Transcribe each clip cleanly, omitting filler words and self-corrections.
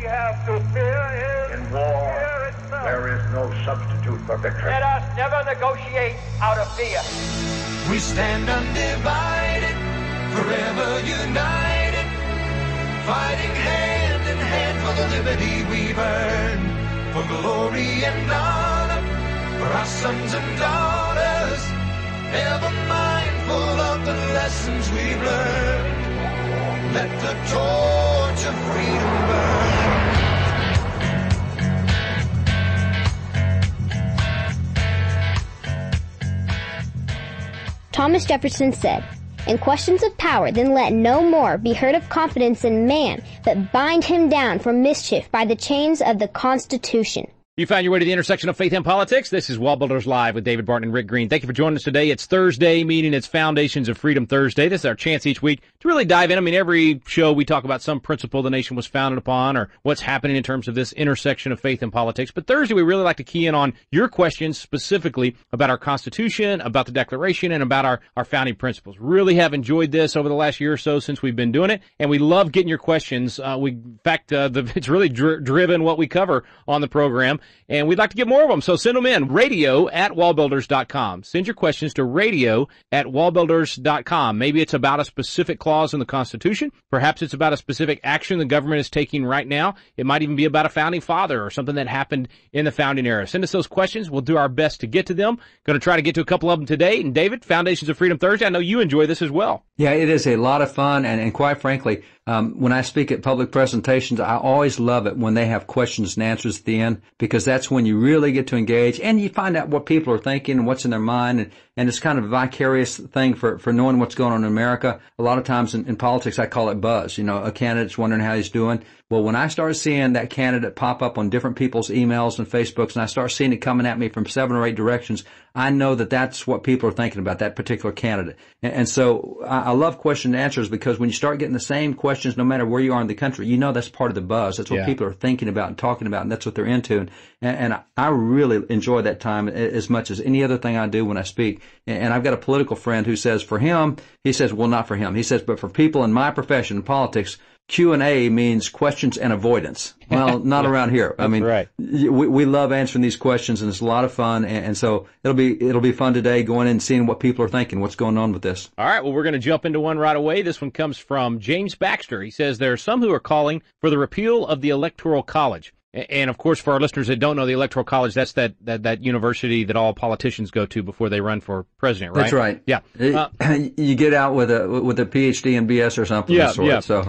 we have to fear is In war, fear itself. there is no substitute for victory. Let us never negotiate out of fear. We stand undivided, forever united, fighting hand in hand for the liberty we've earned, for glory and honor, for our sons and daughters, ever mindful of the lessons we've learned. Let the torch of freedom burn. Thomas Jefferson said, "In questions of power, then let no more be heard of confidence in man, but bind him down for mischief by the chains of the Constitution." You found your way to the intersection of faith and politics. This is WallBuilders Live with David Barton and Rick Green. Thank you for joining us today. It's Thursday, meaning it's Foundations of Freedom Thursday. This is our chance each week to really dive in. I mean, every show we talk about some principle the nation was founded upon or what's happening in terms of this intersection of faith and politics. But Thursday, we really like to key in on your questions specifically about our Constitution, about the Declaration, and about our founding principles. Really have enjoyed this over the last year or so since we've been doing it, and we love getting your questions. In fact, it's really driven what we cover on the program. And we'd like to get more of them, so send them in. radio@wallbuilders.com. Send your questions to radio@wallbuilders.com. Maybe it's about a specific clause in the Constitution. Perhaps it's about a specific action the government is taking right now. It might even be about a founding father or something that happened in the founding era. Send us those questions. We'll do our best to get to them. Going to try to get to a couple of them today. And David, Foundations of Freedom Thursday, I know you enjoy this as well. Yeah, it is a lot of fun, and quite frankly, when I speak at public presentations, I always love it when they have questions and answers at the end, because that's when you really get to engage and you find out what people are thinking and what's in their mind, and it's kind of a vicarious thing for knowing what's going on in America. A lot of times in politics, I call it buzz. You know, a candidate's wondering how he's doing. Well, when I start seeing that candidate pop up on different people's emails and Facebooks, and I start seeing it coming at me from 7 or 8 directions, I know that that's what people are thinking about, that particular candidate. And so I love question and answers, because when you start getting the same questions, no matter where you are in the country, you know that's part of the buzz. That's what people are thinking about and talking about, and that's what they're into. And I really enjoy that time as much as any other thing I do when I speak. And I've got a political friend who says for him, he says, well, not for him. He says, but for people in my profession, in politics, Q&A means questions and avoidance. Well, not around here. I mean, right. we love answering these questions, and it's a lot of fun. And so it'll be fun today going in and seeing what people are thinking, what's going on with this. All right. Well, we're going to jump into one right away. This one comes from James Baxter. He says there are some who are calling for the repeal of the Electoral College. And, of course, for our listeners that don't know, the Electoral College, that's that university that all politicians go to before they run for president, right? That's right. Yeah. You get out with a PhD in BS or something of the sort. So,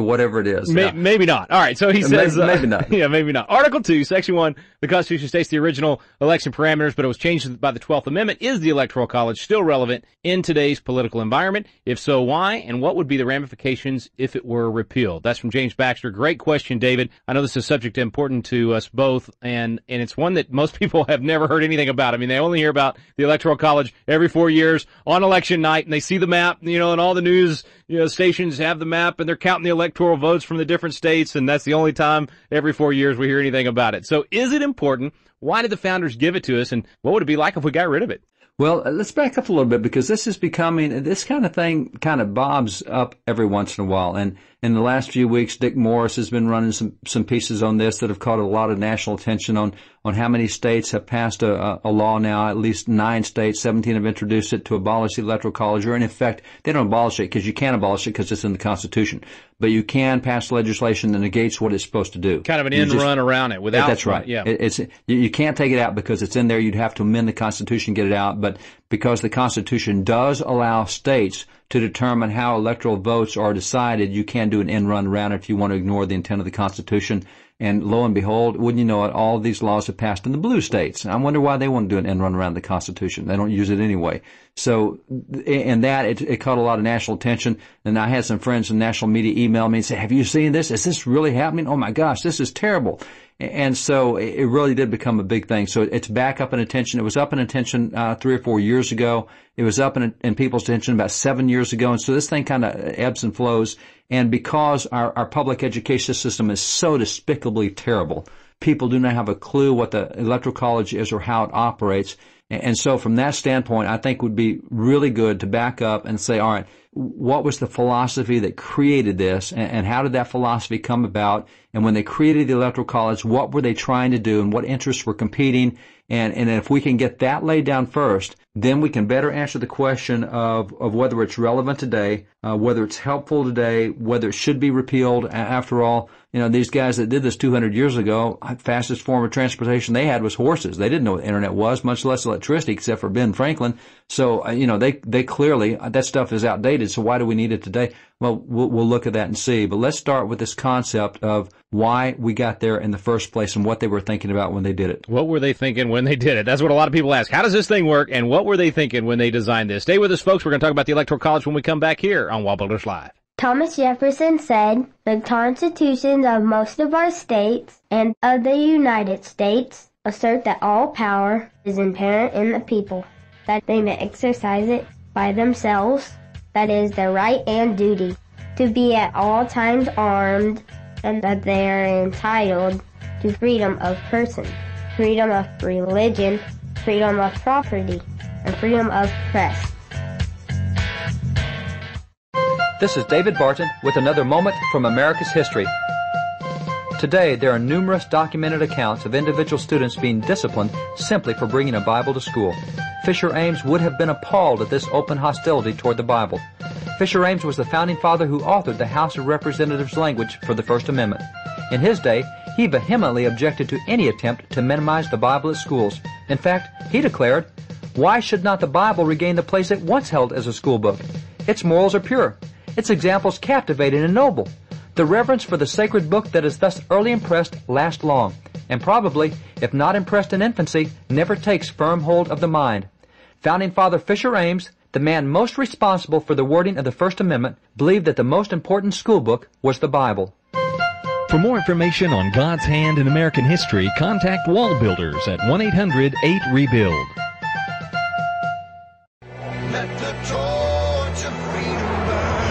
whatever it is. Maybe not. All right. So he says. Maybe not. Yeah, maybe not. Article 2, Section 1, the Constitution states the original election parameters, but it was changed by the 12th Amendment. Is the Electoral College still relevant in today's political environment? If so, why? And what would be the ramifications if it were repealed? That's from James Baxter. Great question, David. I know this is a subject important to us both, and it's one that most people have never heard anything about. I mean, they only hear about the Electoral College every 4 years on election night, and they see the map, and all the news stations have the map, and they're counting the electoral votes from the different states, and that's the only time every 4 years we hear anything about it. So is it important? Why did the founders give it to us, and what would it be like if we got rid of it? Well, let's back up a little bit, because this kind of thing kind of bobs up every once in a while. And in the last few weeks, Dick Morris has been running some pieces on this that have caught a lot of national attention on how many states have passed a law now. At least 9 states, 17 have introduced it to abolish the Electoral College, or in effect, they don't abolish it because you can't abolish it because it's in the Constitution. But you can pass legislation that negates what it's supposed to do. Kind of an end run around it without. That's right. Yeah. You can't take it out because it's in there. You'd have to amend the Constitution, get it out. But because the Constitution does allow states to determine how electoral votes are decided, you can do an end run around it if you want to ignore the intent of the Constitution. And lo and behold, wouldn't you know it, all of these laws have passed in the blue states. And I wonder why they want to do an end run around the Constitution. They don't use it anyway. So, in that, it caught a lot of national attention. And I had some friends in national media email me and say, have you seen this? Is this really happening? Oh my gosh, this is terrible. And so it really did become a big thing. So it's back up in attention. It was up in attention 3 or 4 years ago. It was up in people's attention about 7 years ago. And so this thing kind of ebbs and flows. And because our public education system is so despicably terrible, people do not have a clue what the Electoral College is or how it operates. And so from that standpoint, I think it would be really good to back up and say, all right, what was the philosophy that created this, and how did that philosophy come about? And when they created the Electoral College, what were they trying to do, and what interests were competing? And if we can get that laid down first, then we can better answer the question of whether it's relevant today, whether it's helpful today, whether it should be repealed. After all, these guys that did this 200 years ago, fastest form of transportation they had was horses. They didn't know what the internet was, much less electricity, except for Ben Franklin. So, they clearly, that stuff is outdated. So why do we need it today? Well, we'll look at that and see. But let's start with this concept of why we got there in the first place and what they were thinking about when they did it. What were they thinking when they did it? That's what a lot of people ask. How does this thing work, and what were they thinking when they designed this? Stay with us, folks. We're going to talk about the Electoral College when we come back here on WallBuilders Live. Thomas Jefferson said, "The constitutions of most of our states and of the United States assert that all power is inherent in the people, that they may exercise it by themselves, that is their right and duty, to be at all times armed, and that they are entitled to freedom of person, freedom of religion, freedom of property, and freedom of press." This is David Barton with another moment from America's history. Today, there are numerous documented accounts of individual students being disciplined simply for bringing a Bible to school. Fisher Ames would have been appalled at this open hostility toward the Bible. Fisher Ames was the founding father who authored the House of Representatives language for the First Amendment. In his day, he vehemently objected to any attempt to minimize the Bible at schools. In fact, he declared, "Why should not the Bible regain the place it once held as a school book? Its morals are pure. Its examples captivating and noble. The reverence for the sacred book that is thus early impressed lasts long, and probably, if not impressed in infancy, never takes firm hold of the mind." Founding Father Fisher Ames, the man most responsible for the wording of the First Amendment, believed that the most important school book was the Bible. For more information on God's hand in American history, contact WallBuilders at 1-800-8-REBUILD. Let the torch of freedom burn.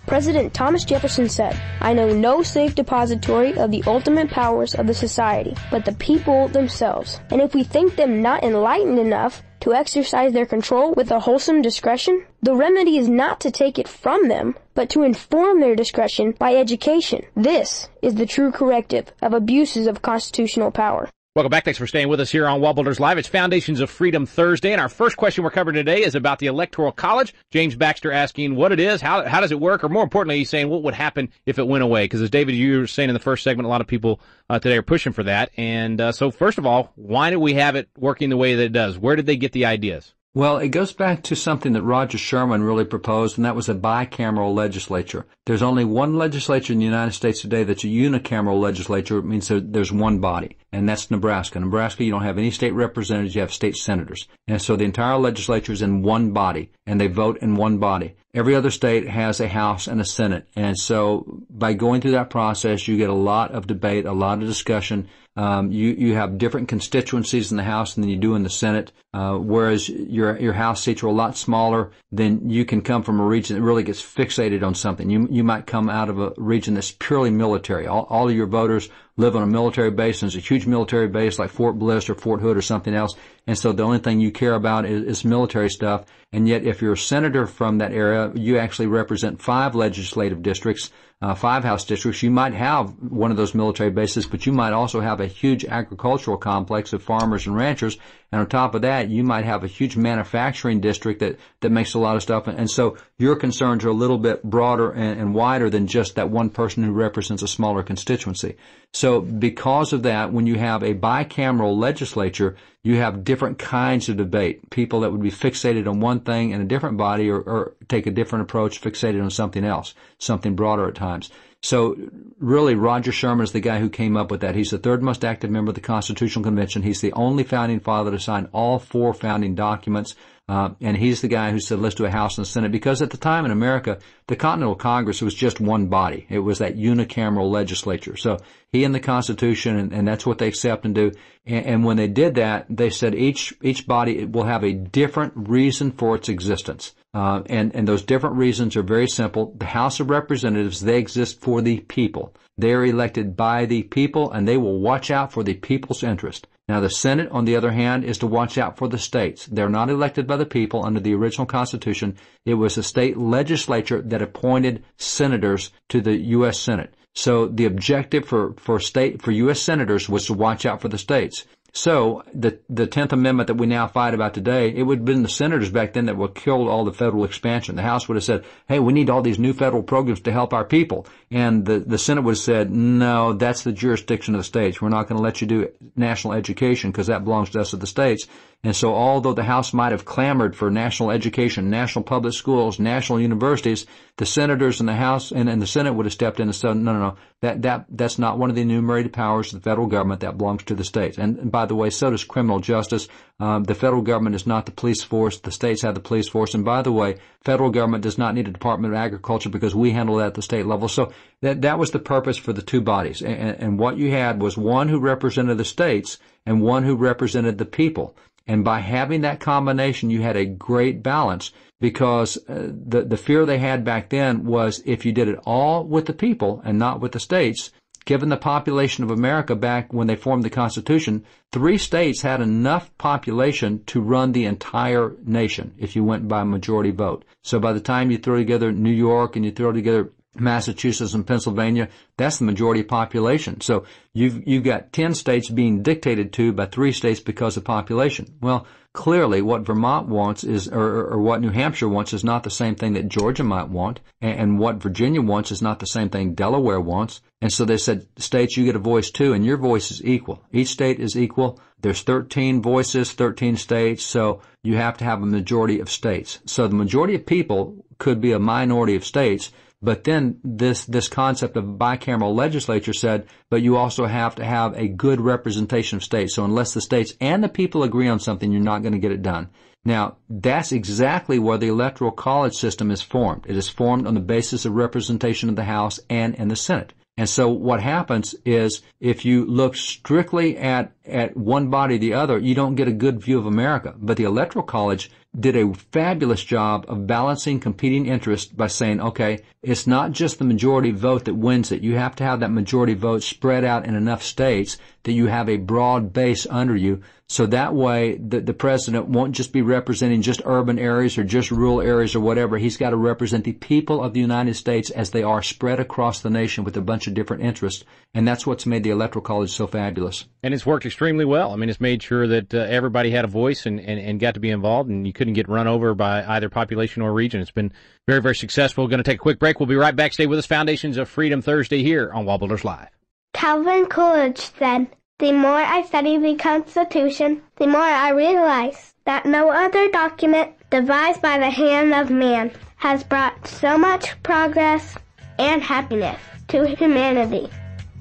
President Thomas Jefferson said, "I know no safe depository of the ultimate powers of the society, but the people themselves. And if we think them not enlightened enough to exercise their control with a wholesome discretion, the remedy is not to take it from them, but to inform their discretion by education. This is the true corrective of abuses of constitutional power." Welcome back. Thanks for staying with us here on WallBuilders Live. It's Foundations of Freedom Thursday, and our first question we're covering today is about the Electoral College. James Baxter asking what it is, how does it work, or more importantly, he's saying what would happen if it went away. Because as David, you were saying in the first segment, a lot of people today are pushing for that. And so first of all, why do we have it working the way that it does? Where did they get the ideas? Well, it goes back to something that Roger Sherman really proposed, and that was a bicameral legislature. There's only one legislature in the United States today that's a unicameral legislature. It means there's one body, and that's Nebraska. Nebraska, you don't have any state representatives, you have state senators. And so the entire legislature is in one body, and they vote in one body. Every other state has a House and a Senate. And so by going through that process, you get a lot of debate, a lot of discussion. You have different constituencies in the House than you do in the Senate, whereas your House seats are a lot smaller. Then you can come from a region that really gets fixated on something. You might come out of a region that's purely military. All of your voters live on a military base, and it's a huge military base like Fort Bliss or Fort Hood or something else. And so the only thing you care about is military stuff. And yet if you're a senator from that area, you actually represent 5 legislative districts, 5 House districts. You might have one of those military bases, but you might also have a huge agricultural complex of farmers and ranchers. And on top of that, you might have a huge manufacturing district that makes a lot of stuff. And so your concerns are a little bit broader and wider than just that one person who represents a smaller constituency. So because of that, when you have a bicameral legislature, you have different kinds of debate. People that would be fixated on one thing in a different body or take a different approach, fixated on something else, something broader at times. So really, Roger Sherman is the guy who came up with that. He's the third most active member of the Constitutional Convention. He's the only founding father to sign all 4 founding documents. And he's the guy who said, let's do a House and a Senate, because at the time in America, the Continental Congress was just one body. It was that unicameral legislature. So he and the Constitution, and that's what they accept and do. And when they did that, they said each body will have a different reason for its existence. And those different reasons are very simple. The House of Representatives, they exist for the people. They are elected by the people, and they will watch out for the people's interest. Now, the Senate, on the other hand, is to watch out for the states. They're not elected by the people under the original Constitution. It was the state legislature that appointed senators to the U.S. Senate. So the objective for U.S. senators was to watch out for the states. So the 10th Amendment that we now fight about today, it would have been the senators back then that would have killed all the federal expansion. The House would have said, hey, we need all these new federal programs to help our people. And the Senate would have said, no, that's the jurisdiction of the states. We're not going to let you do national education because that belongs to us of the states. And so although the House might have clamored for national education, national public schools, national universities, the senators in the House and the Senate would have stepped in and said, no, that's not one of the enumerated powers of the federal government. That belongs to the states. And by the way, so does criminal justice. The federal government is not the police force. The states have the police force. And by the way, federal government does not need a Department of Agriculture because we handle that at the state level. So that was the purpose for the two bodies. And what you had was one who represented the states and one who represented the people. And by having that combination, you had a great balance because the fear they had back then was if you did it all with the people and not with the states, given the population of America back when they formed the Constitution, 3 states had enough population to run the entire nation if you went by majority vote. So by the time you throw together New York and you throw together Massachusetts and Pennsylvania, that's the majority population. So you've got 10 states being dictated to by 3 states because of population. Well, clearly what Vermont wants is, or what New Hampshire wants is not the same thing that Georgia might want, and what Virginia wants is not the same thing Delaware wants. And so they said, states, you get a voice too, and your voice is equal. Each state is equal. There's 13 voices, 13 states, so you have to have a majority of states. So the majority of people could be a minority of states. But then this concept of bicameral legislature said, but you also have to have a good representation of states. So unless the states and the people agree on something, you're not going to get it done. Now, that's exactly where the Electoral College system is formed. It is formed on the basis of representation of the House and in the Senate. And so what happens is if you look strictly at one body or the other, you don't get a good view of America. But the Electoral College did a fabulous job of balancing competing interests by saying, okay, it's not just the majority vote that wins it. You have to have that majority vote spread out in enough states that you have a broad base under you. So that way the president won't just be representing just urban areas or just rural areas or whatever. He's got to represent the people of the United States as they are spread across the nation with a bunch of different interests. And that's what's made the Electoral College so fabulous. And it's worked extremely well. I mean, it's made sure that everybody had a voice and got to be involved, and you couldn't get run over by either population or region. It's been very, very successful. We're going to take a quick break. We'll be right back. Stay with us. Foundations of Freedom Thursday here on WallBuilders Live. Calvin Coolidge said, "The more I study the Constitution, the more I realize that no other document devised by the hand of man has brought so much progress and happiness to humanity.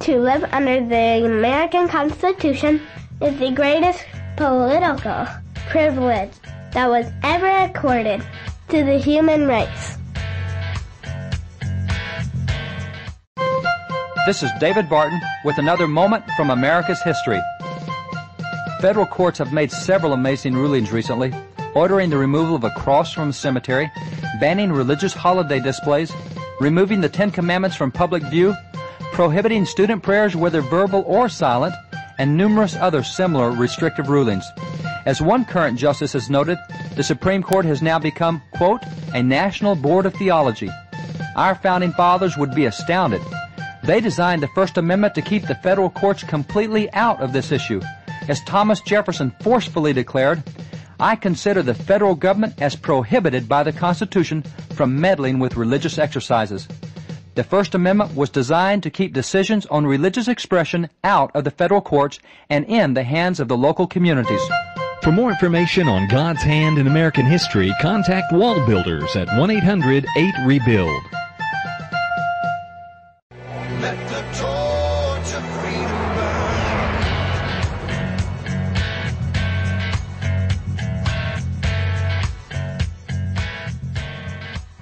To live under the American Constitution is the greatest political privilege that was ever accorded to the human race." This is David Barton with another moment from America's history. Federal courts have made several amazing rulings recently, ordering the removal of a cross from a cemetery, banning religious holiday displays, removing the 10 Commandments from public view, prohibiting student prayers whether verbal or silent, and numerous other similar restrictive rulings. As one current justice has noted, the Supreme Court has now become, quote, a national board of theology. Our founding fathers would be astounded. They designed the First Amendment to keep the federal courts completely out of this issue. As Thomas Jefferson forcefully declared, "I consider the federal government as prohibited by the Constitution from meddling with religious exercises." The First Amendment was designed to keep decisions on religious expression out of the federal courts and in the hands of the local communities. For more information on God's hand in American history, contact WallBuilders at 1-800-8-REBUILD. Let the torch of freedom burn.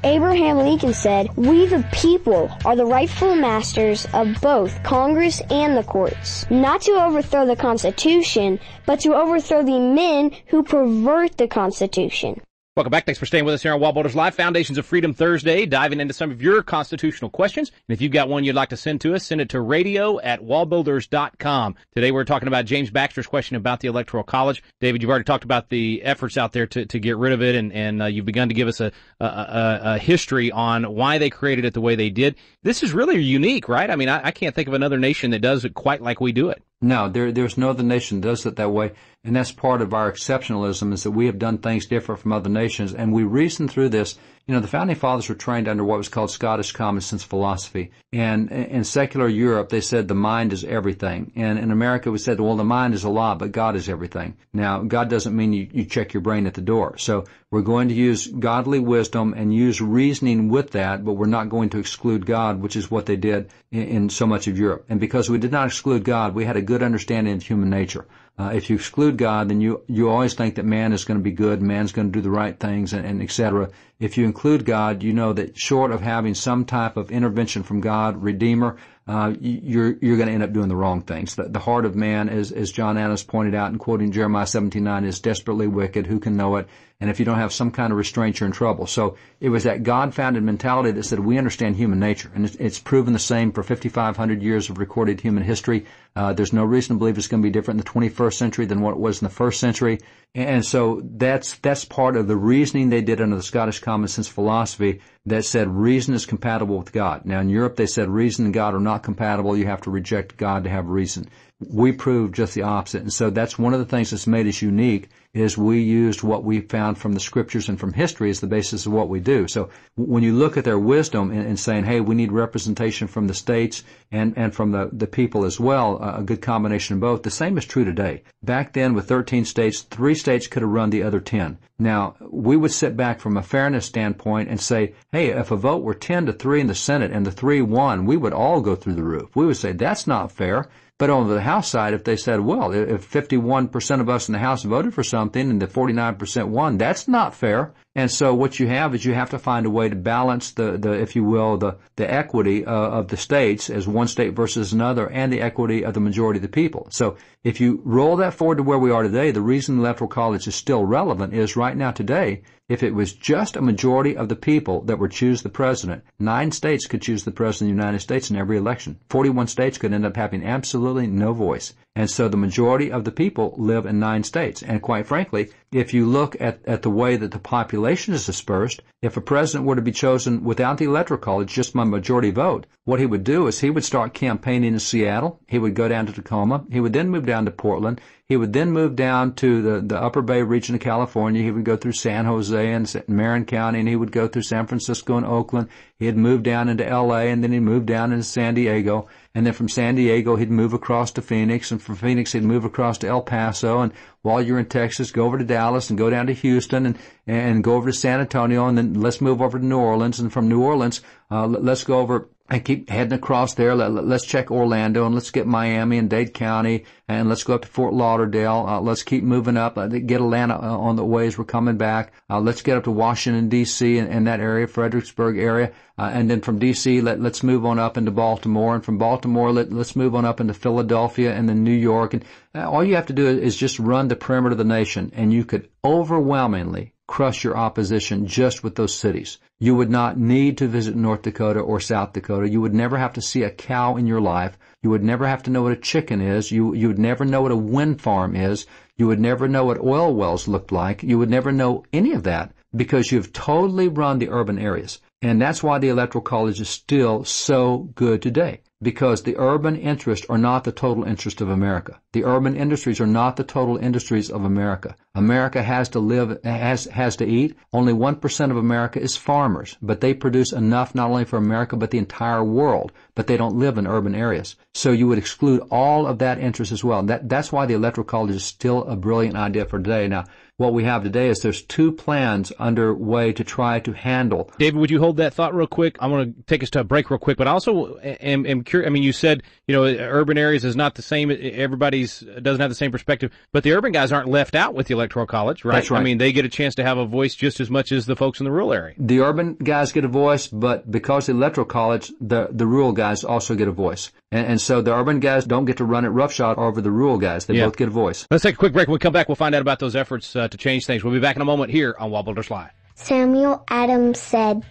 Abraham Lincoln said, "We the people are the rightful masters of both Congress and the courts, not to overthrow the Constitution, but to overthrow the men who pervert the Constitution." Welcome back. Thanks for staying with us here on WallBuilders Live, Foundations of Freedom Thursday, diving into some of your constitutional questions. And if you've got one you'd like to send to us, send it to radio@wallbuilders.com. Today we're talking about James Baxter's question about the Electoral College. David, you've already talked about the efforts out there to get rid of it, and you've begun to give us a history on why they created it the way they did. This is really unique, right? I mean, I can't think of another nation that does it quite like we do it. No, there's no other nation that does it that way, and that's part of our exceptionalism, is that we have done things different from other nations, and we reason through this. You know, the Founding Fathers were trained under what was called Scottish common sense philosophy, and in secular Europe, they said the mind is everything, and in America, we said, well, the mind is a lot, but God is everything. Now, God doesn't mean you check your brain at the door, so we're going to use godly wisdom and use reasoning with that, but we're not going to exclude God, which is what they did in so much of Europe. And because we did not exclude God, we had a good understanding of human nature. If you exclude God, then you always think that man is going to be good, man's going to do the right things, and et cetera. If you include God, you know that short of having some type of intervention from God, Redeemer, you're going to end up doing the wrong things. The heart of man, as John Adams pointed out in quoting Jeremiah 17:9, is desperately wicked. Who can know it? And if you don't have some kind of restraint, you're in trouble. So it was that God-founded mentality that said we understand human nature, and it's proven the same for 5,500 years of recorded human history. There's no reason to believe it's going to be different in the 21st century than what it was in the first century. And so that's part of the reasoning they did under the Scottish common sense philosophy that said reason is compatible with God. Now in Europe they said reason and God are not compatible. You have to reject God to have reason. We proved just the opposite. And so that's one of the things that's made us unique, is we used what we found from the scriptures and from history as the basis of what we do. So when you look at their wisdom in saying, hey, we need representation from the states and from the people as well, a good combination of both, the same is true today. Back then with 13 states, 3 states could have run the other 10. Now, we would sit back from a fairness standpoint and say, hey, if a vote were 10-3 in the Senate and the 3 won, we would all go through the roof. We would say, that's not fair. But on the House side, if they said, well, if 51% of us in the House voted for something and the 49% won, that's not fair. And so what you have is you have to find a way to balance the if you will, the equity of the states as one state versus another, and the equity of the majority of the people. So if you roll that forward to where we are today, the reason the Electoral College is still relevant is right now today, if it was just a majority of the people that would choose the president, 9 states could choose the president of the United States in every election. 41 states could end up having absolutely no voice. And so the majority of the people live in 9 states. And quite frankly, if you look at the way that the population is dispersed, if a president were to be chosen without the Electoral College, just by majority vote, what he would do is he would start campaigning in Seattle. He would go down to Tacoma. He would then move down to Portland. He would then move down to the Upper Bay region of California. He would go through San Jose and Marin County, and he would go through San Francisco and Oakland. He'd move down into L.A., and then he'd move down into San Diego. And then from San Diego, he'd move across to Phoenix, and from Phoenix, he'd move across to El Paso. And while you're in Texas, go over to Dallas and go down to Houston and go over to San Antonio, and then let's move over to New Orleans. And from New Orleans, let's go over and keep heading across there. Let's check Orlando, and let's get Miami and Dade County, and let's go up to Fort Lauderdale. Let's keep moving up, get Atlanta on the way as we're coming back. Let's get up to Washington, D.C. and that area, Fredericksburg area. And then from D.C., let's move on up into Baltimore. And from Baltimore, let's move on up into Philadelphia and then New York. And all you have to do is just run the perimeter of the nation, and you could overwhelmingly crush your opposition just with those cities. You would not need to visit North Dakota or South Dakota. You would never have to see a cow in your life. You would never have to know what a chicken is. You would never know what a wind farm is. You would never know what oil wells looked like. You would never know any of that because you've totally run the urban areas. And that's why the Electoral College is still so good today, because the urban interests are not the total interest of America. The urban industries are not the total industries of America. America has to live, has to eat. Only 1% of America is farmers, but they produce enough not only for America but the entire world, but they don't live in urban areas. So you would exclude all of that interest as well. That's why the Electoral College is still a brilliant idea for today. Now, what we have today is there's 2 plans underway to try to handle. David, would you hold that thought real quick? I want to take us to a break real quick, but also am curious. I mean, you said, urban areas is not the same. Everybody's doesn't have the same perspective, but the urban guys aren't left out with the Electoral College, right? That's right. I mean, they get a chance to have a voice just as much as the folks in the rural area. The urban guys get a voice, but because of the Electoral College, the rural guys also get a voice. And so the urban guys don't get to run it roughshod over the rural guys. They both get a voice. Let's take a quick break. When we come back, we'll find out about those efforts to change things. We'll be back in a moment here on WallBuilders Live. Samuel Adams said,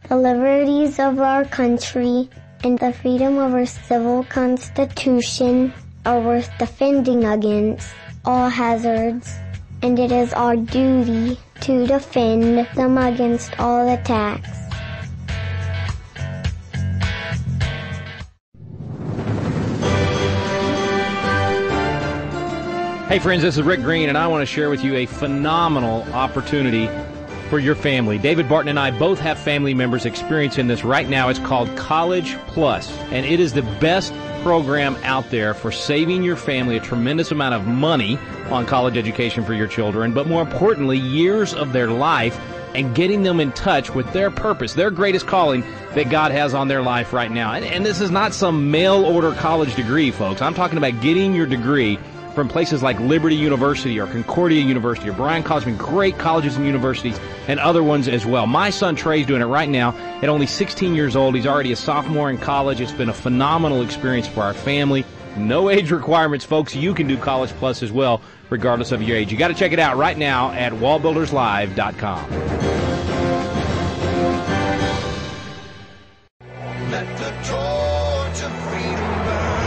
"The liberties of our country and the freedom of our civil constitution are worth defending against all hazards, and it is our duty to defend them against all attacks." Hey friends, this is Rick Green, and I want to share with you a phenomenal opportunity for your family. David Barton and I both have family members experiencing this right now. It's called College Plus, and it is the best program out there for saving your family a tremendous amount of money on college education for your children, but more importantly, years of their life and getting them in touch with their purpose, their greatest calling that God has on their life right now. And this is not some mail-order college degree, folks. I'm talking about getting your degree from places like Liberty University or Concordia University or Bryan College, great colleges and universities, and other ones as well. My son Trey's doing it right now at only 16 years old. He's already a sophomore in college. It's been a phenomenal experience for our family. No age requirements, folks. You can do College Plus as well, regardless of your age. You got to check it out right now at wallbuilderslive.com. Let the torch of freedom burn.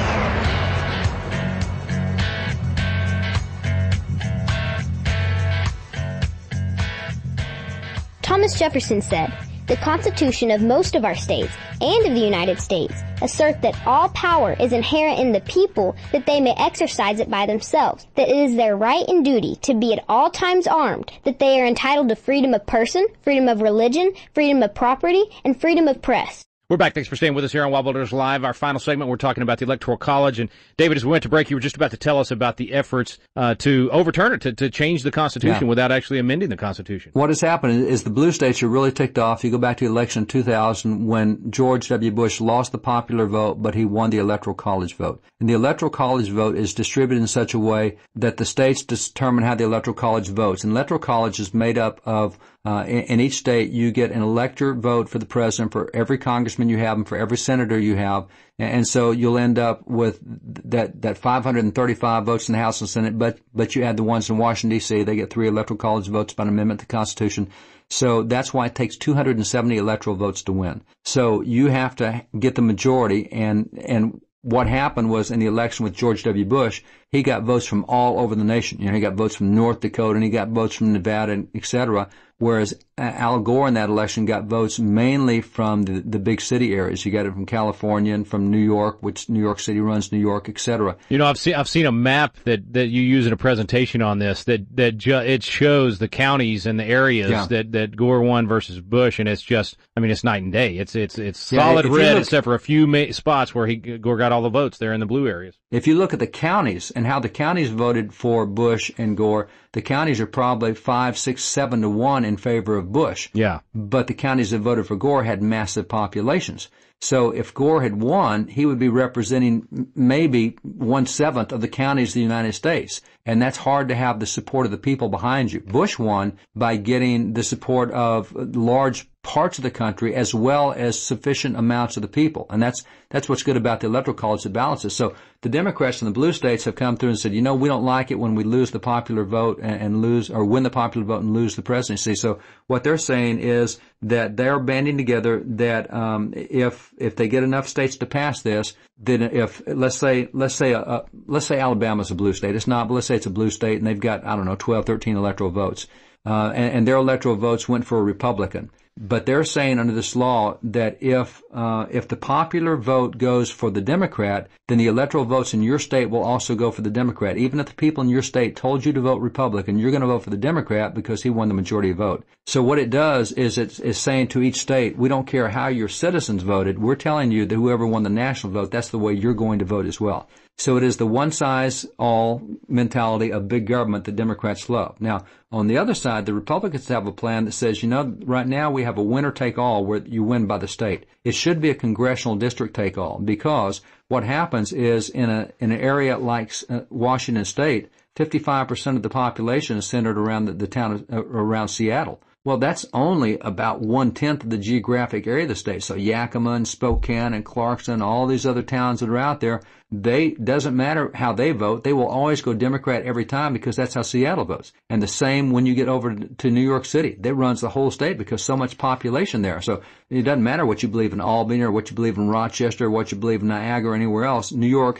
Thomas Jefferson said, "The Constitution of most of our states and of the United States assert that all power is inherent in the people, that they may exercise it by themselves, that it is their right and duty to be at all times armed, that they are entitled to freedom of person, freedom of religion, freedom of property, and freedom of press." We're back. Thanks for staying with us here on WallBuilders Live. Our final segment, we're talking about the Electoral College. And David, as we went to break, you were just about to tell us about the efforts to overturn it, to change the Constitution without actually amending the Constitution. What has happened is the blue states are really ticked off. You go back to the election in 2000 when George W. Bush lost the popular vote, but he won the Electoral College vote. And the Electoral College vote is distributed in such a way that the states determine how the Electoral College votes. And the Electoral College is made up of in each state, you get an elector vote for the president for every congressman you have and for every senator you have. And so you'll end up with that 535 votes in the House and Senate, but you add the ones in Washington, D.C., they get 3 Electoral College votes by an amendment to the Constitution. So that's why it takes 270 electoral votes to win. So you have to get the majority, and what happened was in the election with George W. Bush, he got votes from all over the nation. You know, he got votes from North Dakota and he got votes from Nevada, et cetera. Whereas Al Gore in that election got votes mainly from the big city areas. You got it from California and from New York, which New York City runs New York, et cetera. You know, I've seen a map that you use in a presentation on this it shows the counties and the areas that Gore won versus Bush, and it's just, I mean, it's night and day. It's solid red except for a few spots where Gore got all the votes there in the blue areas. If you look at the counties and how the counties voted for Bush and Gore, the counties are probably 5, 6, 7 to 1 in favor of Bush. Yeah. But the counties that voted for Gore had massive populations. So if Gore had won, he would be representing maybe 1/7 of the counties of the United States. And that's hard to have the support of the people behind you. Bush won by getting the support of large parts of the country as well as sufficient amounts of the people. And that's what's good about the Electoral College that balances. So the Democrats in the blue states have come through and said, you know, we don't like it when we lose the popular vote and lose, or win the popular vote and lose the presidency. So what they're saying is that they're banding together that if they get enough states to pass this, then if let's say Alabama's a blue state, it's not, but let's say it's a blue state and they've got, I don't know, 12, 13 electoral votes, and their electoral votes went for a Republican. But they're saying under this law that if the popular vote goes for the Democrat, then the electoral votes in your state will also go for the Democrat. Even if the people in your state told you to vote Republican, you're going to vote for the Democrat because he won the majority vote. So what it does is it's saying to each state, we don't care how your citizens voted. We're telling you that whoever won the national vote, that's the way you're going to vote as well. So it is the one-size-all mentality of big government that Democrats love. Now, on the other side, the Republicans have a plan that says, you know, right now we have a winner-take-all where you win by the state. It should be a congressional district take-all, because what happens is in an area like Washington State, 55% of the population is centered around the town around Seattle. Well, that's only about 1/10 of the geographic area of the state. So Yakima and Spokane and Clarkston, all these other towns that are out there, doesn't matter how they vote, they will always go Democrat every time because that's how Seattle votes. And the same when you get over to New York City. That runs the whole state because so much population there. So it doesn't matter what you believe in Albany or what you believe in Rochester or what you believe in Niagara or anywhere else. New York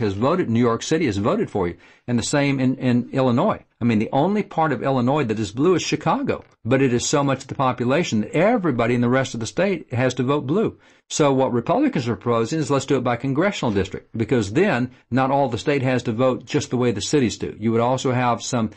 City has voted for you. And the same in Illinois. I mean, the only part of Illinois that is blue is Chicago, but it is so much of the population that everybody in the rest of the state has to vote blue. So what Republicans are proposing is let's do it by congressional district, because then not all the state has to vote just the way the cities do. You would also have some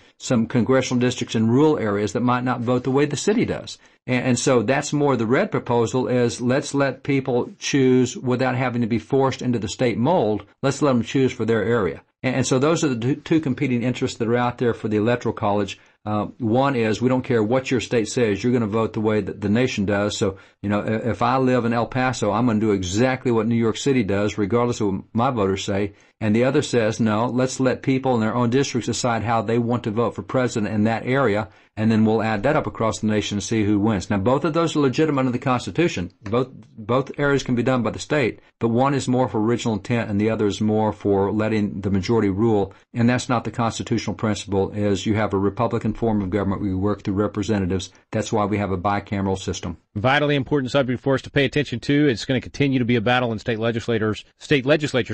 congressional districts in rural areas that might not vote the way the city does. And so that's more the red proposal is let's let people choose without having to be forced into the state mold. Let's let them choose for their area. And so those are the two competing interests that are out there for the Electoral College. One is we don't care what your state says, you're going to vote the way that the nation does. So, if I live in El Paso, I'm going to do exactly what New York City does, regardless of what my voters say. And the other says, no, let's let people in their own districts decide how they want to vote for president in that area, and then we'll add that up across the nation and see who wins. Now, both of those are legitimate under the Constitution. Both areas can be done by the state, but one is more for original intent and the other is more for letting the majority rule. And that's not the constitutional principle, is you have a Republican form of government where you work through representatives. That's why we have a bicameral system. Vitally important subject for us to pay attention to. It's going to continue to be a battle in state legislatures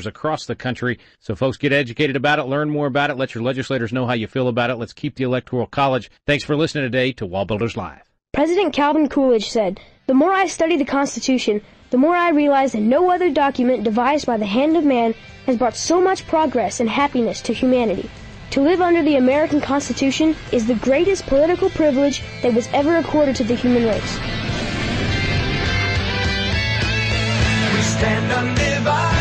across the country. So folks, get educated about it, learn more about it, let your legislators know how you feel about it. Let's keep the Electoral College. Thanks for listening today to WallBuilders Live. President Calvin Coolidge said, "The more I study the Constitution, the more I realize that no other document devised by the hand of man has brought so much progress and happiness to humanity. To live under the American Constitution is the greatest political privilege that was ever accorded to the human race." We stand undivided.